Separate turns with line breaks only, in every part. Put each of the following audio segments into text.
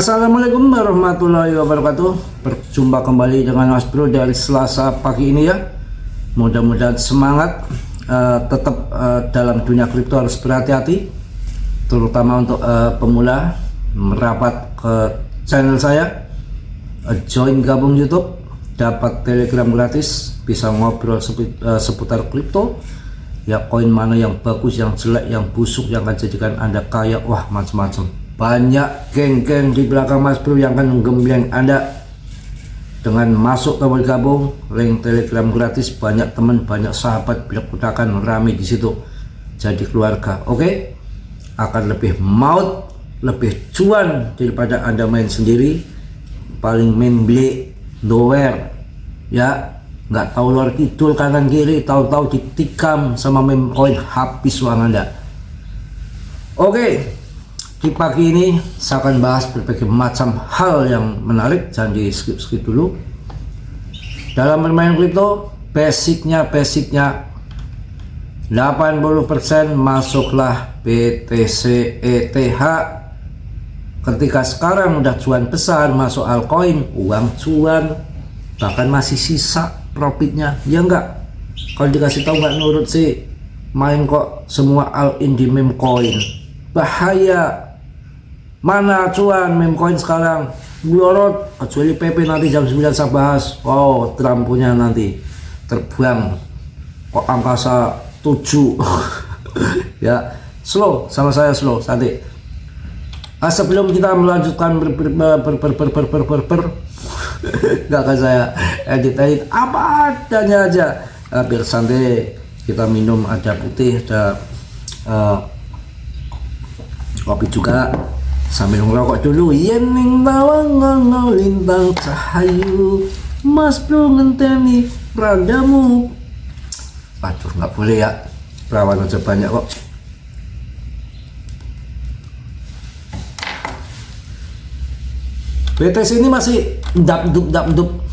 Assalamualaikum warahmatullahi wabarakatuh. Berjumpa kembali dengan Mas Bro dari Selasa pagi ini ya. Mudah-mudahan semangat, tetap dalam dunia kripto harus berhati-hati, terutama untuk pemula. Merapat ke channel saya, join gabung YouTube, dapat Telegram gratis, bisa ngobrol seputar kripto ya, koin mana yang bagus, yang jelek, yang busuk, yang akan jadikan Anda kaya, wah macam-macam. Banyak geng-geng di belakang Mas Bro yang akan menggembleng Anda dengan masuk ke bergabung link Telegram gratis. Banyak teman, banyak sahabat berkutakan rame di situ, jadi keluarga. Oke, akan lebih maut, lebih cuan daripada Anda main sendiri, paling main beli nowhere ya, nggak tahu luar kidul kanan kiri, tahu-tahu ditikam sama meme coin, habis uang Anda. Oke, di pagi ini saya akan bahas berbagai macam hal yang menarik, jangan di skip dulu. Dalam bermain kripto, basicnya 80% masuklah BTC ETH. Ketika sekarang udah cuan besar masuk altcoin, uang cuan, bahkan masih sisa profitnya, ya enggak? Kalau dikasih tahu nggak nurut sih, main kok semua all in di meme coin, bahaya. Mana cuan meme coin sekarang glorot, kecuali PP nanti jam 9 saya bahas. Oh, Trump punya nanti terbang kok angkasa 7 ya, slow sama saya, slow santai. Sebelum kita melanjutkan nggak akan saya edit apa adanya aja, biar santai. Kita minum, ada putih, ada kopi juga, sambil ngerokok dulu. Yening tawang lintang cahayu, Mas Bro ngenteni peragammu. Aduh, nggak boleh ya, perawan aja banyak kok. BTC ini masih dapdup,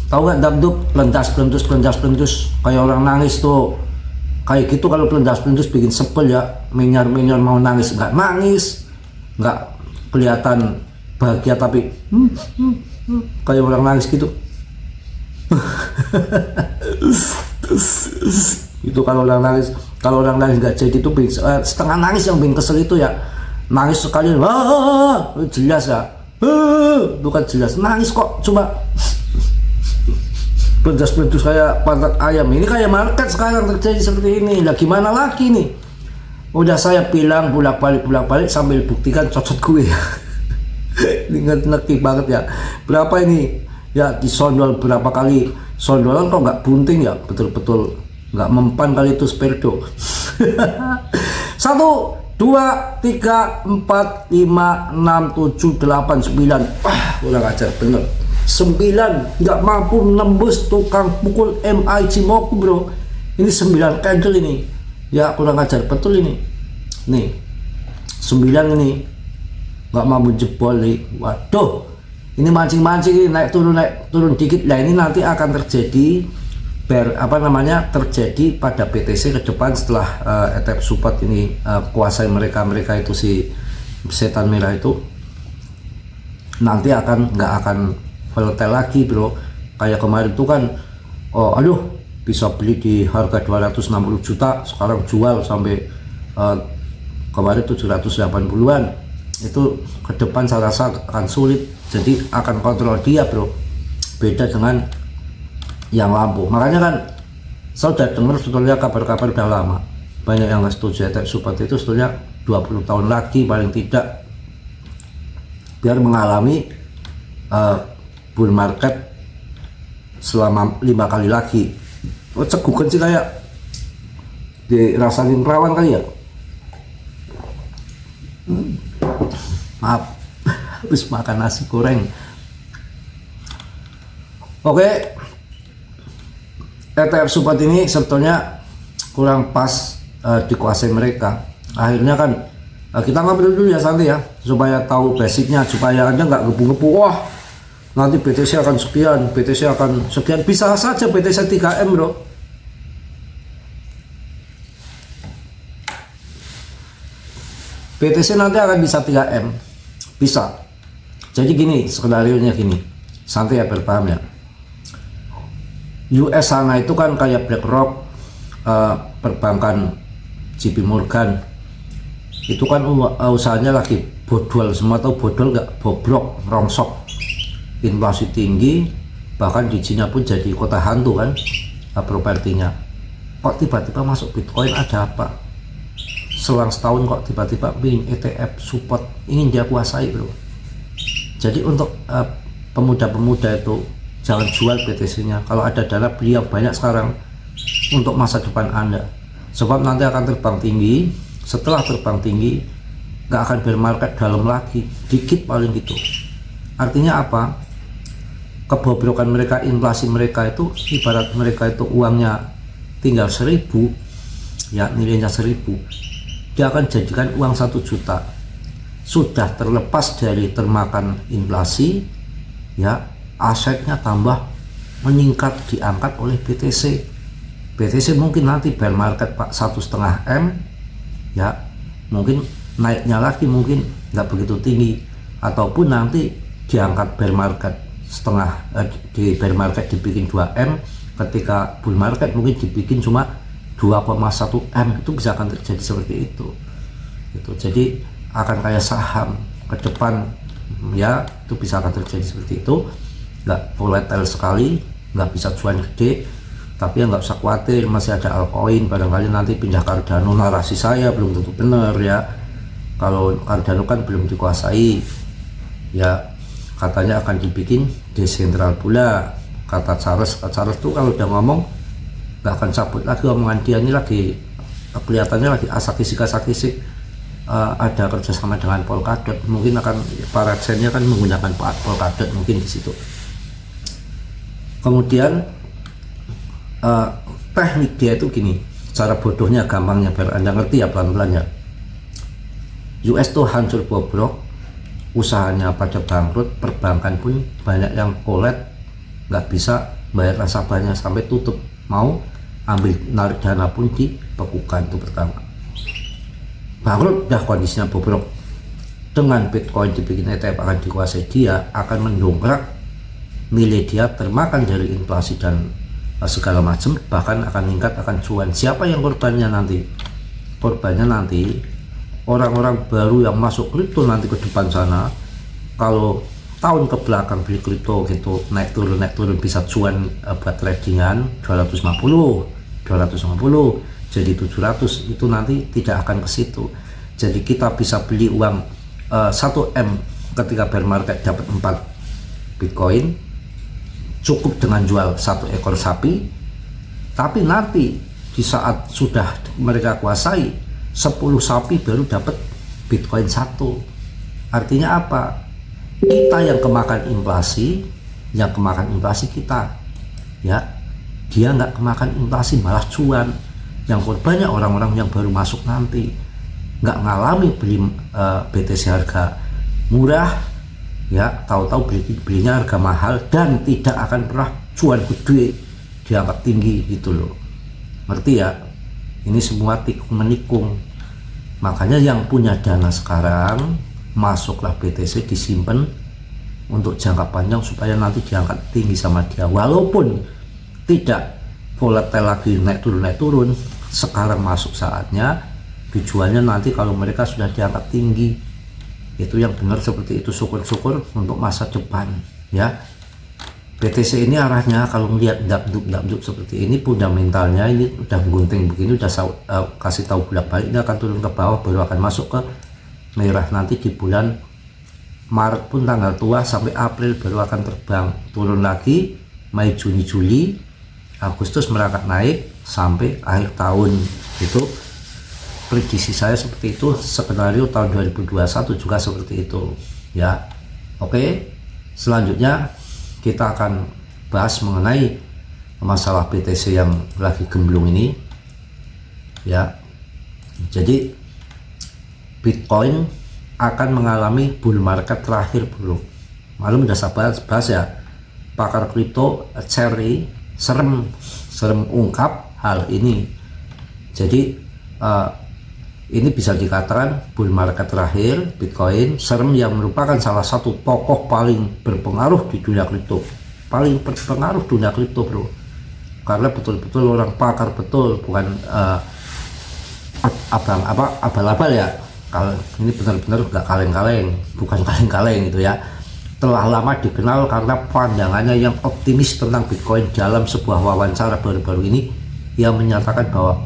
tahu nggak dapdup? Pelendas, kayak orang nangis tuh, kayak gitu. Kalau pelendas bikin sepel ya, menyar mau nangis, nggak nangis, nggak kelihatan bahagia, tapi kayak orang nangis gitu. Itu kalau orang nangis nggak jadi itu, setengah nangis yang bikin kesel itu ya, nangis sekali jelas ya, bukan jelas nangis kok, cuma pedas kayak pantat ayam. Ini kayak market sekarang terjadi seperti ini. Lah gimana lagi nih? Udah saya bilang bolak-balik sambil buktikan cocok gue ya. Ini ngerti banget ya. Berapa ini ya, disondol berapa kali sondolan kok nggak bunting ya, betul-betul nggak mempan kali itu sperdo. 1, 2, 3, 4, 5, 6, 7, 8, 9. Udah ngajar bener. 9 nggak mampu nembus tukang pukul MIC Moku Bro. Ini 9 candle ini ya, kurang ajar betul ini. Nih 9 ini nggak mampu jebol nih. Waduh, ini mancing ini, naik turun dikit. Nah ini nanti akan terjadi terjadi pada BTC ke depan setelah ETF support ini kuasai mereka itu, si setan merah itu nanti nggak akan volatile lagi Bro. Kayak kemarin itu kan, bisa beli di harga 260 juta, sekarang jual sampai kemarin 780-an. Itu ke depan saya rasa akan sulit, jadi akan kontrol dia Bro, beda dengan yang lampu. Makanya kan saya udah dengar sebetulnya kabar-kabar udah lama, banyak yang nggak setuju ETF support itu sebetulnya 20 tahun lagi paling tidak, biar mengalami bull market selama 5 kali lagi. Cegukan sih, kayak dirasain perawan kali ya. Maaf, habis makan nasi goreng. Oke, ETF support ini sebetulnya kurang pas dikuasai mereka. Akhirnya kan kita ngambil dulu ya santai ya, supaya tahu basicnya, supaya Anda nggak gebu-gebu, wah nanti BTC akan sekian, bisa saja BTC 3M Bro. BTC nanti akan bisa 3M, bisa Jadi gini, skenario-nya gini, santai ya, berpaham ya. US sana itu kan kayak BlackRock, perbankan JP Morgan, itu kan usahanya lagi bodol semua. Tahu bodol nggak? Bobrok, rongsok, inflasi tinggi, bahkan di Cina pun jadi kota hantu kan propertinya. Kok tiba-tiba masuk Bitcoin, ada apa? Selang setahun kok tiba-tiba bikin ETF support, ingin dia kuasai bro. Jadi untuk pemuda-pemuda itu jangan jual BTC-nya. Kalau ada dana, beli yang banyak sekarang untuk masa depan Anda, sebab nanti akan terbang tinggi. Setelah terbang tinggi nggak akan bear market dalam lagi, dikit paling gitu. Artinya apa? Kebobrokan mereka, inflasi mereka itu ibarat mereka itu uangnya tinggal 1.000 ya, nilainya 1.000, dia akan jadikan uang 1 juta. Sudah terlepas dari termakan inflasi ya, asetnya tambah meningkat, diangkat oleh BTC. BTC mungkin nanti bear market Pak 1,5 M ya, mungkin naiknya lagi mungkin nggak begitu tinggi, ataupun nanti diangkat bear market setengah, di bear market dibikin 2 M, ketika bull market mungkin dibikin cuma 2,1 M. Itu bisa akan terjadi seperti itu. Jadi akan kayak saham ke depan ya, itu bisa akan terjadi seperti itu. Nggak volatile sekali, nggak bisa cuan gede, tapi ya nggak usah khawatir, masih ada altcoin. Barangkali nanti pindah Cardano, narasi saya belum tentu benar ya. Kalau Cardano kan belum dikuasai ya, katanya akan dibikin desentral pula, kata Charles tuh kalau udah ngomong nggak akan cabut lagi omongan dia. Ini lagi kelihatannya lagi asakisik ada kerjasama dengan Polkadot, mungkin akan para chainnya kan menggunakan Polkadot mungkin di situ. Kemudian teknik dia itu gini, cara bodohnya, gampangnya biar Anda ngerti ya pelan-pelan ya. US tuh hancur bobrok, usahanya pada bangkrut, perbankan pun banyak yang kolet, nggak bisa bayar nasabahnya sampai tutup, mau ambil narik dana pun dibekukan. Itu pertama, bangkrut dah, kondisinya bobrok. Dengan Bitcoin dibikin ETF akan dikuasai, dia akan mendongkrak nilai dia, termakan dari inflasi dan segala macam, bahkan akan meningkat, akan cuan. Siapa yang korbannya nanti? Korbannya nanti orang-orang baru yang masuk kripto nanti ke depan sana. Kalau tahun ke belakang beli kripto gitu, naik turun bisa cuan buat tradingan 250 jadi 700, itu nanti tidak akan ke situ. Jadi kita bisa beli uang 1 M ketika bear market dapat 4 Bitcoin, cukup dengan jual 1 ekor sapi. Tapi nanti di saat sudah mereka kuasai 10 sapi baru dapat Bitcoin 1. Artinya apa? Kita yang kemakan inflasi, kita ya, dia nggak kemakan inflasi malah cuan. Yang korbannya orang-orang yang baru masuk nanti, nggak ngalami beli BTC harga murah ya, tahu-tahu belinya harga mahal dan tidak akan pernah cuan gede, dianggap tinggi gitu loh. Ngerti ya? Ini semua tikung menikung. Makanya yang punya dana sekarang, masuklah BTC, disimpan untuk jangka panjang supaya nanti diangkat tinggi sama dia, walaupun tidak volatile lagi, naik turun. Sekarang masuk saatnya, tujuannya nanti kalau mereka sudah diangkat tinggi. Itu yang benar seperti itu, syukur-syukur untuk masa depan ya. BTC ini arahnya kalau melihat dap-dup seperti ini, fundamentalnya ini udah gunting begini, udah kasih tahu bolak-balik, ini akan turun ke bawah, baru akan masuk ke merah nanti di bulan Maret pun, tanggal tua sampai April baru akan terbang turun lagi. Mei, Juni, Juli, Agustus merangkak naik sampai akhir tahun. Itu prediksi saya seperti itu. Skenario tahun 2021 juga seperti itu ya. Oke, selanjutnya kita akan bahas mengenai masalah BTC yang lagi gemblung ini ya. Jadi Bitcoin akan mengalami bull market terakhir bro. Malam udah sabar bahas ya, pakar kripto Cherry serem ungkap hal ini. Jadi ini bisa dikatakan bull market terakhir Bitcoin serem, yang merupakan salah satu tokoh paling berpengaruh di dunia kripto, paling berpengaruh dunia kripto bro, karena betul-betul orang pakar betul, bukan abal-abal ya. Kalau ini benar-benar nggak kaleng-kaleng, bukan kaleng-kaleng gitu ya. Telah lama dikenal karena pandangannya yang optimis tentang Bitcoin. Dalam sebuah wawancara baru-baru ini, ia menyatakan bahwa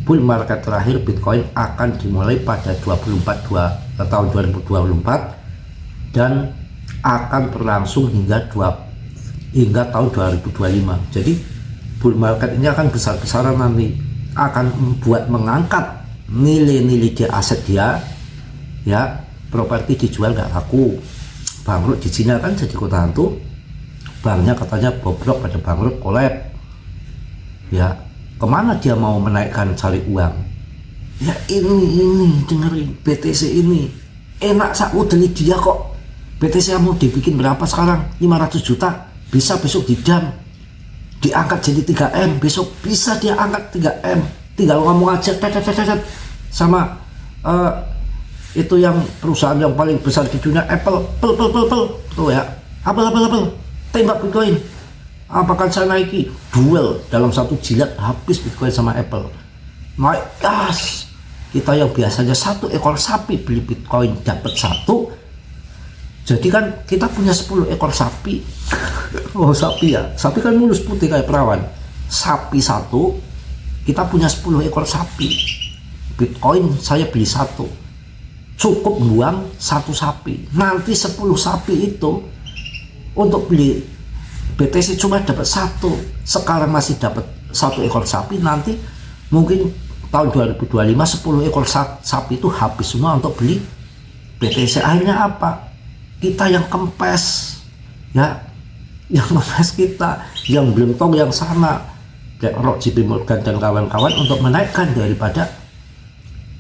bull market terakhir Bitcoin akan dimulai pada tahun 2024 dan akan berlangsung hingga tahun 2025. Jadi bull market ini akan besar-besaran nanti, akan mengangkat nilai-nilai di aset dia, ya. Properti dijual nggak laku, bangkrut di Cina kan jadi kota hantu, banknya katanya bobrok, pada bangkrut, kolab, ya. Kemana dia mau menaikkan cari uang? Ya ini dengerin, BTC ini enak sak udeli dia kok. BTC mau dibikin berapa sekarang? 500 juta, bisa besok didam diangkat jadi 3M, besok bisa dia angkat 3M, tinggal ngomong aja sama itu yang perusahaan yang paling besar di dunia, Apple, tuh ya, Apple, tembak Bitcoin. Apakah saya naiki? Duel dalam satu jilat habis Bitcoin sama Apple. Naik gas. Kita yang biasanya satu ekor sapi beli Bitcoin dapat satu. Jadi kan kita punya 10 ekor sapi. Oh sapi ya, sapi kan mulus putih kayak perawan. Sapi satu, kita punya 10 ekor sapi. Bitcoin saya beli satu, cukup buang satu sapi. Nanti 10 sapi itu untuk beli BTC cuma dapat satu. Sekarang masih dapat satu ekor sapi, nanti mungkin tahun 2025 10 ekor sapi itu habis semua untuk beli BTC. Akhirnya apa? Kita yang kempes, ya, yang kempes kita, yang belum tahu yang sana, BlackRock, JP Morgan dan kawan-kawan untuk menaikkan daripada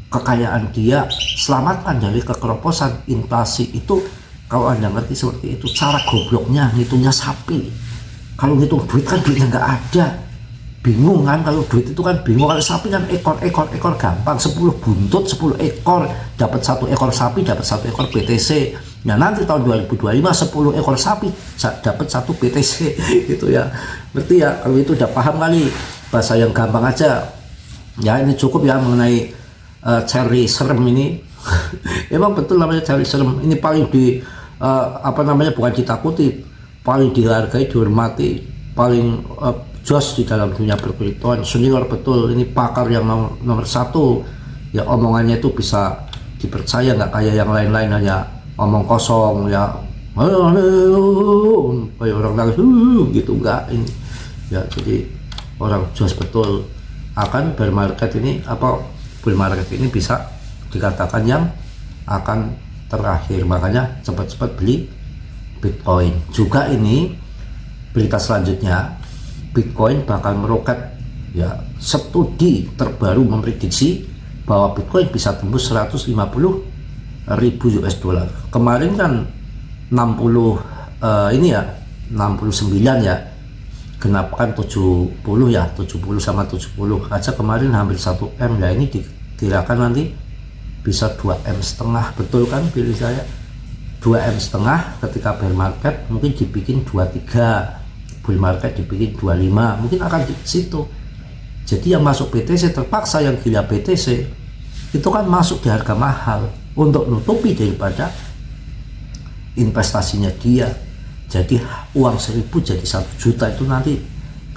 kekayaan dia, selamatkan dari kekeroposan inflasi itu. Kalau Anda ngerti seperti itu, cara gobloknya ngitungnya sapi. Kalau ngitung duit kan duitnya nggak ada, bingung kan. Kalau duit itu kan bingung, kalau sapi kan ekor gampang, 10 buntut 10 ekor, dapat satu ekor sapi, dapat satu ekor BTC. Nah nanti tahun 2025 10 ekor sapi dapat satu BTC gitu ya. Berarti ya kalau itu udah paham kali, bahasa yang gampang aja ya. Ini cukup ya mengenai Charlie serem ini. Emang betul namanya Charlie serem ini, paling bukan ditakuti, paling dihargai, dihormati, paling jos di dalam dunia perkriptoan, senior betul. Ini pakar yang nomor satu ya, omongannya itu bisa dipercaya, nggak kayak yang lain-lain hanya omong kosong ya, kayak orang nangis gitu, enggak. Ini ya, jadi orang jos betul. Akan bear market ini, bull market ini bisa dikatakan yang akan terakhir, makanya cepat-cepat beli Bitcoin. Juga ini berita selanjutnya, Bitcoin bakal meroket ya. Studi terbaru memprediksi bahwa Bitcoin bisa tembus 150.000 US dollar. Kemarin kan 69 ya, genapkan 70 ya, 70 sama 70 aja kemarin hampir 1M. Nah ini dikirakan nanti bisa 2,5M, betul kan pilih saya, 2,5M. Ketika bear market mungkin dibikin 23, bull market dibikin 25, mungkin akan di situ. Jadi yang masuk BTC terpaksa, yang gila BTC itu kan masuk di harga mahal untuk nutupi daripada investasinya dia. Jadi uang 1.000 jadi 1 juta itu nanti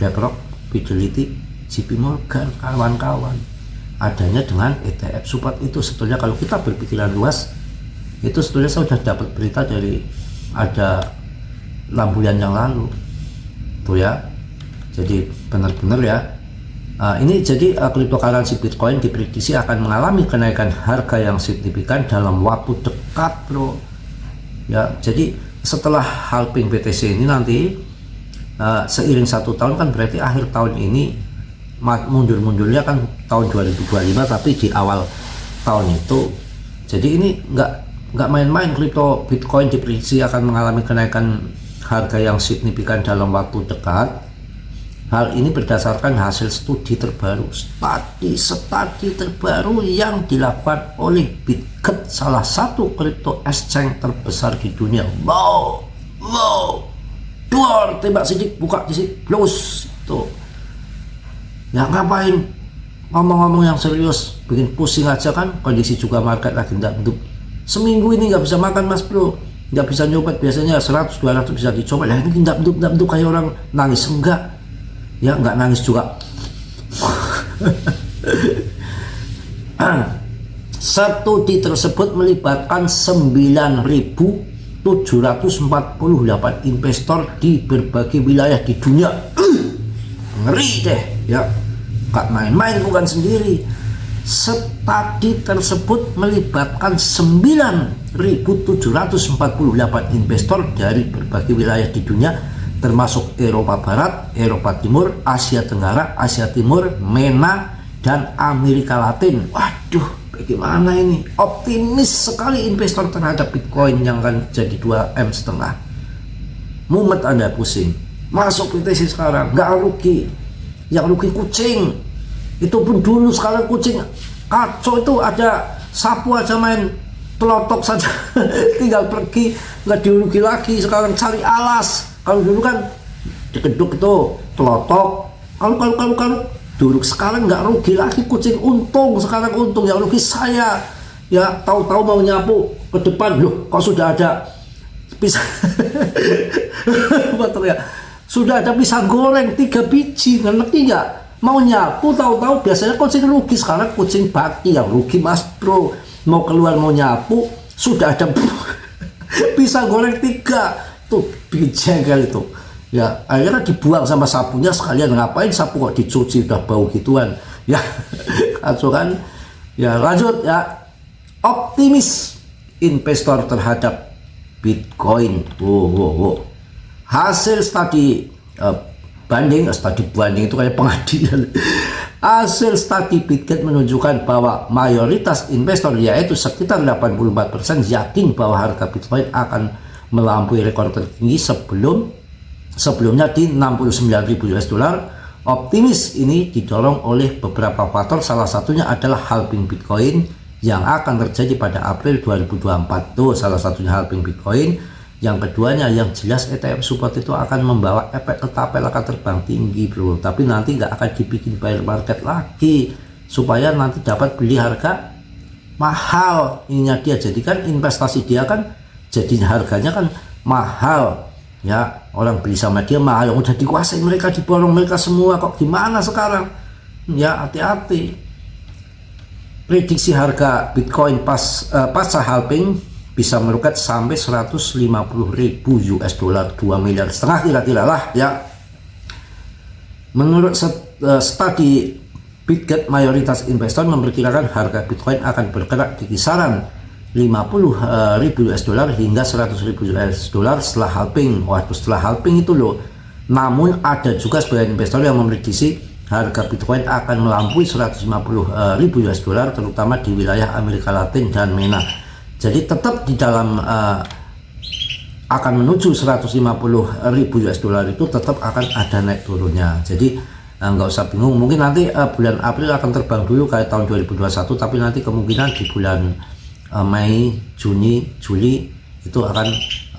BlackRock, Fidelity, JP Morgan, kawan-kawan adanya dengan ETF support itu. Sebetulnya kalau kita berpikiran luas, itu sebetulnya saya sudah dapat berita dari ada 6 bulan yang lalu tuh ya. Jadi benar-benar ya, ini jadi cryptocurrency Bitcoin diprediksi akan mengalami kenaikan harga yang signifikan dalam waktu dekat bro ya. Jadi setelah halving BTC ini nanti seiring 1 tahun kan berarti akhir tahun ini, mundur-mundurnya kan tahun 2025, tapi di awal tahun itu. Jadi ini nggak main-main, kripto Bitcoin diprediksi akan mengalami kenaikan harga yang signifikan dalam waktu dekat. Hal ini berdasarkan hasil studi terbaru yang dilakukan oleh Bitget, salah satu crypto exchange terbesar di dunia. Wow, duar, tembak sidik, buka sidik, close. Tuh ya, ngapain ngomong-ngomong yang serius, bikin pusing aja kan. Kondisi juga market lagi tidak hidup. Seminggu ini nggak bisa makan mas bro, nggak bisa nyopet. Biasanya 100-200 bisa dicoba. Nah ini tidak hidup kayak orang nangis. Enggak ya, nggak nangis juga. Studi tersebut melibatkan 9.748 investor di berbagai wilayah di dunia. Ngeri deh ya, gak main-main, bukan sendiri. Studi tersebut melibatkan 9.748 investor dari berbagai wilayah di dunia, termasuk Eropa Barat, Eropa Timur, Asia Tenggara, Asia Timur, MENA, dan Amerika Latin. Waduh, bagaimana ini? Optimis sekali investor terhadap Bitcoin yang akan jadi 2,5 M. Mumet Anda pusing. Masuk PTC sekarang, nggak rugi. Yang rugi kucing. Itu pun dulu, sekarang kucing kacau. Itu ada sapu aja main telotok saja. Tinggal pergi, nggak dirugi lagi. Sekarang cari alas. Kalau dulu kan dikeduk itu telotok, kalau duduk. Sekarang nggak rugi lagi kucing, untung. Sekarang untung, yang rugi saya. Ya tahu-tahu mau nyapu ke depan, loh kok sudah ada pisang ya, sudah ada pisang goreng 3 biji, ngerti nggak? Mau nyapu tahu-tahu biasanya kucing rugi. Sekarang kucing baki yang rugi mas bro. Mau keluar mau nyapu, sudah ada pisang goreng 3 tuh, bikin jengkel itu ya. Akhirnya dibuang sama sapunya sekalian. Ngapain sapu kok dicuci, udah bau gituan ya. Kacau kan ya. Lanjut ya, optimis investor terhadap Bitcoin. Hasil studi banding itu kayak pengadilan. Hasil studi Bitget menunjukkan bahwa mayoritas investor, yaitu sekitar 84%, yakin bahwa harga Bitcoin akan melampaui rekor tertinggi sebelumnya di 69.000 US dollar. Optimis ini didorong oleh beberapa faktor, salah satunya adalah halving Bitcoin yang akan terjadi pada April 2024. Tuh salah satunya halving Bitcoin. Yang keduanya yang jelas ETF support itu akan membawa efek ketapel akan terbang tinggi bro. Tapi nanti nggak akan dibikin buyer market lagi supaya nanti dapat beli harga mahal. Ininya dia, jadi kan investasi dia kan jadi harganya kan mahal ya. Orang beli sama dia mahal, yang udah dikuasai mereka, diborong mereka semua. Kok gimana sekarang ya? Hati-hati. Prediksi harga Bitcoin pasca halving bisa meroket sampai 150.000 US dollar, 2,5 miliar kira-kira lah ya. Menurut studi Bitget, mayoritas investor memperkirakan harga Bitcoin akan bergerak di kisaran 50.000 US dollar hingga 100.000 US dollar setelah halving. Waktu setelah halving itu loh. Namun ada juga sebagian investor yang memprediksi harga Bitcoin akan melampaui 150.000 US dollar, terutama di wilayah Amerika Latin dan MENA. Jadi tetap di dalam akan menuju 150.000 US dollar itu tetap akan ada naik turunnya. Jadi nggak usah bingung. Mungkin nanti bulan April akan terbang dulu kayak tahun 2021, tapi nanti kemungkinan di bulan Mei, Juni, Juli itu akan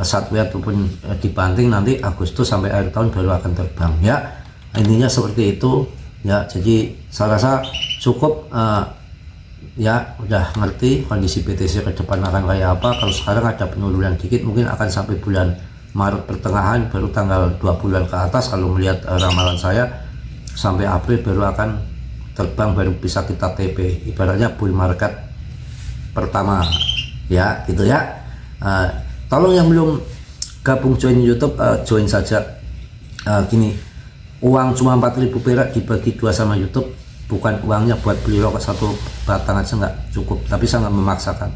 satwa ataupun dibanting, nanti Agustus sampai akhir tahun baru akan terbang ya. Intinya seperti itu ya. Jadi saya rasa cukup ya, udah ngerti kondisi BTC ke depan akan kayak apa. Kalau sekarang ada penurunan dikit, mungkin akan sampai bulan Maret pertengahan, baru tanggal 2 bulan ke atas kalau melihat ramalan saya, sampai April baru akan terbang, baru bisa kita TP, ibaratnya bull market pertama ya gitu ya. Tolong yang belum gabung join YouTube, join saja. Gini, uang cuma 4.000 perak dibagi 2 sama YouTube, bukan uangnya buat beli rokok 1 batang aja nggak cukup, tapi saya nggak memaksakan.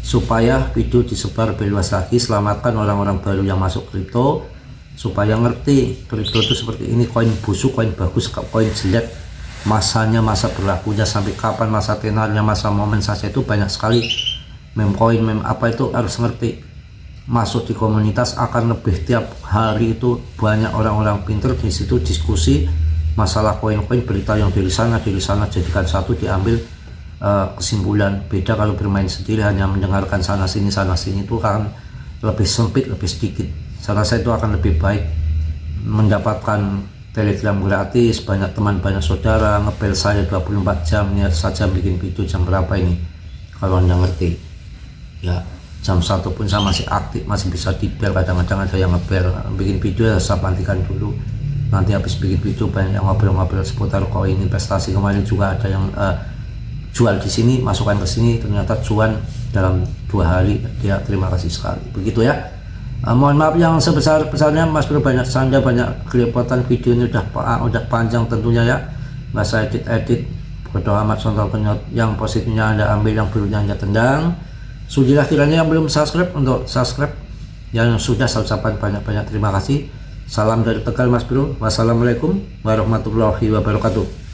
Supaya video disebar lebih luas lagi, selamatkan orang-orang baru yang masuk kripto, supaya ngerti kripto itu seperti ini, koin busuk, koin bagus, koin jelek, masanya, masa berlakunya sampai kapan, masa tenarnya, masa momen saja itu banyak sekali. Meme koin, meme apa itu harus ngerti. Masuk di komunitas akan lebih, tiap hari itu banyak orang-orang pinter di situ diskusi masalah koin-koin, berita yang dari sana jadikan satu, diambil kesimpulan. Beda kalau bermain sendiri, hanya mendengarkan sana sini itu akan lebih sempit, lebih sedikit. Saya rasa itu akan lebih baik, mendapatkan Telegram gratis, banyak teman, banyak saudara, ngepel saya 24 jam, niat saja bikin video jam berapa ini, kalau Anda ngerti ya. Jam 1 pun saya masih aktif, masih bisa dibel, kadang-kadang ada yang ngebel. Bikin video ya saya pantikan dulu, nanti habis bikin video banyak yang ngobrol-ngobrol seputar koin investasi. Kemarin juga ada yang jual di sini, masukkan ke sini, ternyata cuan dalam 2 hari. Ya, terima kasih sekali. Begitu ya. Mohon maaf yang sebesar-besarnya, Mas Bro banyak canda, banyak kelepotan. Video ini udah panjang tentunya ya, nggak saya edit. Bodo amat, contoh kenyot. Yang positifnya Anda ambil, yang buruknya Anda tendang. Sudilah kiranya yang belum subscribe untuk subscribe, yang sudah saya ucapkan banyak-banyak terima kasih. Salam dari Tegal Mas Bro. Wassalamualaikum warahmatullahi wabarakatuh.